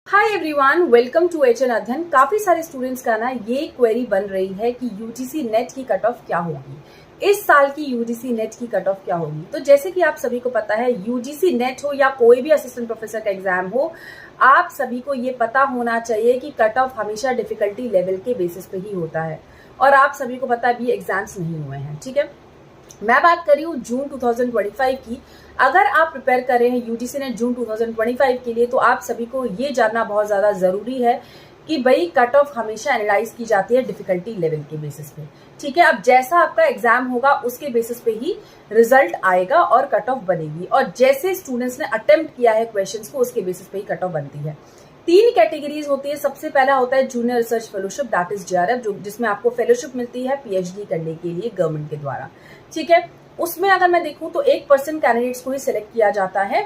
Hi everyone, welcome to HN अध्ययन। काफी सारे स्टूडेंट्स का ना ये क्वेरी बन रही है कि यूजीसी नेट की कट ऑफ क्या होगी, इस साल की यूजीसी नेट की कट ऑफ क्या होगी। तो जैसे कि आप सभी को पता है, यूजीसी नेट हो या कोई भी असिस्टेंट प्रोफेसर का एग्जाम हो, आप सभी को ये पता होना चाहिए कि कट ऑफ हमेशा डिफिकल्टी लेवल के बेसिस पे ही होता है। और आप सभी को पता है अभी एग्जाम्स नहीं हुए हैं, ठीक है। मैं बात कर रही हूँ जून 2025 की। अगर आप प्रिपेयर कर रहे हैं यूजीसी नेट जून 2025 के लिए, तो आप सभी को ये जानना बहुत ज्यादा जरूरी है कि भाई कट ऑफ हमेशा एनालाइज की जाती है डिफिकल्टी लेवल के बेसिस पे, ठीक है। अब जैसा आपका एग्जाम होगा उसके बेसिस पे ही रिजल्ट आएगा और कट ऑफ बनेगी, और जैसे स्टूडेंट्स ने अटेम्प्ट किया है क्वेश्चंस को उसके बेसिस पे ही कट ऑफ बनती है। तीन कैटेगरीज होती है। सबसे पहला होता है junior research fellowship, that is JRF, जो जिसमें आपको फेलोशिप मिलती है पीएचडी करने के लिए गवर्नमेंट के द्वारा, ठीक है। उसमें अगर मैं देखूं तो 1% कैंडिडेट्स को ही सिलेक्ट किया जाता है।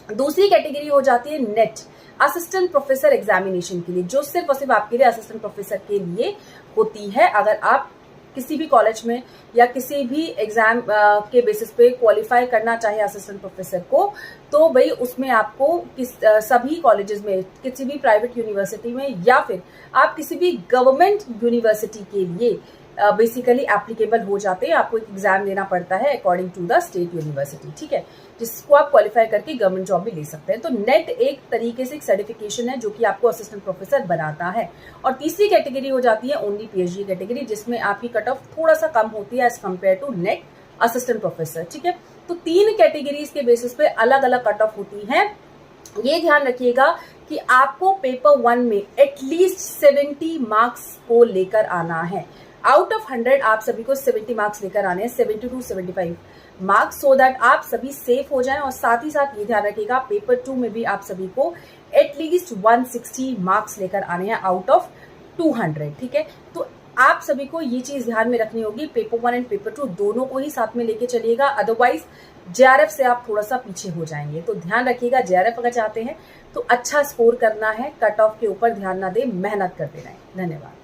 दूसरी कैटेगरी हो जाती है नेट, असिस्टेंट प्रोफेसर एग्जामिनेशन के लिए, जो सिर्फ और सिर्फ आपके लिए असिस्टेंट प्रोफेसर के लिए होती है। अगर आप किसी भी कॉलेज में या किसी भी एग्जाम के बेसिस पे क्वालिफाई करना चाहे असिस्टेंट प्रोफेसर को, तो भाई उसमें आपको सभी कॉलेजेस में, किसी भी प्राइवेट यूनिवर्सिटी में या फिर आप किसी भी गवर्नमेंट यूनिवर्सिटी के लिए बेसिकली एप्लीकेबल हो जाते हैं। आपको एक एग्जाम देना पड़ता है according to the state university, ठीक है, जिसको आप क्वालिफाई करके गवर्नमेंट जॉब भी ले सकते हैं। तो नेट एक तरीके से एक सर्टिफिकेशन है जो कि आपको असिस्टेंट प्रोफेसर बनाता है। और तीसरी कैटेगरी हो जाती है ओनली पीएचडी कैटेगरी, जिसमें आपकी कट ऑफ थोड़ा सा कम होती है as compared to NET assistant professor, ठीक है। तो तीन कैटेगरीज के बेसिस पे अलग अलग कट ऑफ होती है। ये ध्यान रखिएगा कि आपको पेपर 1 में एटलीस्ट 70 मार्क्स को लेकर आना है। आउट ऑफ 100 आप सभी को 70 मार्क्स लेकर आने हैं, 70 to 75 मार्क्स, सो दैट आप सभी सेफ हो जाएं। और साथ ही साथ ये ध्यान रखिएगा पेपर 2 में भी आप सभी को एटलीस्ट 160 मार्क्स लेकर आने हैं आउट ऑफ 200, ठीक है। तो आप सभी को ये चीज ध्यान में रखनी होगी, पेपर 1 एंड पेपर 2 दोनों को ही साथ में लेके चलिएगा, अदरवाइज जेआरएफ से आप थोड़ा सा पीछे हो जाएंगे। तो ध्यान रखिएगा, जेआरएफ अगर चाहते हैं तो अच्छा स्कोर करना है, कट ऑफ के ऊपर ध्यान ना दे, मेहनत करते रहें। धन्यवाद।